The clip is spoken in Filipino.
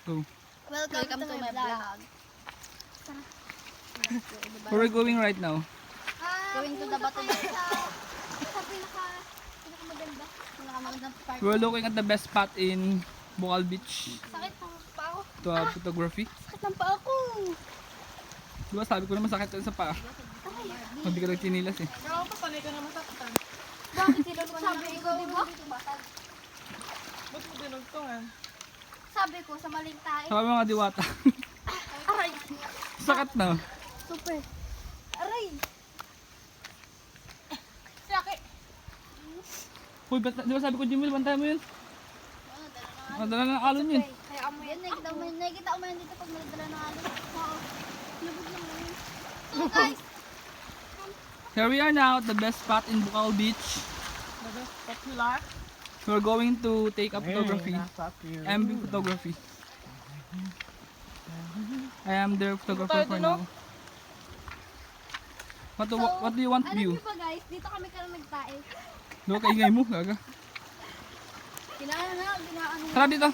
Go. Welcome to my vlog. Where are we going right now? Going to the Bato Beach. Sa pinakamaganda. Pinakamagandang park. We're looking at the best spot in Bocal Beach Sakit ng pa ako. to photography. Sakit ng pa ako. Diba sabi ko naman sakit sa paa. Hindi ka nagtinilas eh. Pero ako panay ka naman saktan. Bakit tinulog sabi ko, di ba? Ba't mo dinugtungan? Sabi ko sa maling tayo. Sabi mga diwata. Aray. Sakit na. Super. Aray. Sakit! Uy, di ba sabi ko Jimil, bantay mo yun? Nadala ng alon yun. Kaya amo yan. Nakikita mo yan dito pag nadala ng alon. Oo. Lubog naman yun. So guys. Here we are now at the best spot in Bocal Beach. Popular? We're going to take a photography. MB photography. I am their photographer for now. What do you want Alam view? niyo ba guys, dito kami ka nagtae. Look, ingay mo, gaga. Kailangan na, ginaan. Tara dito.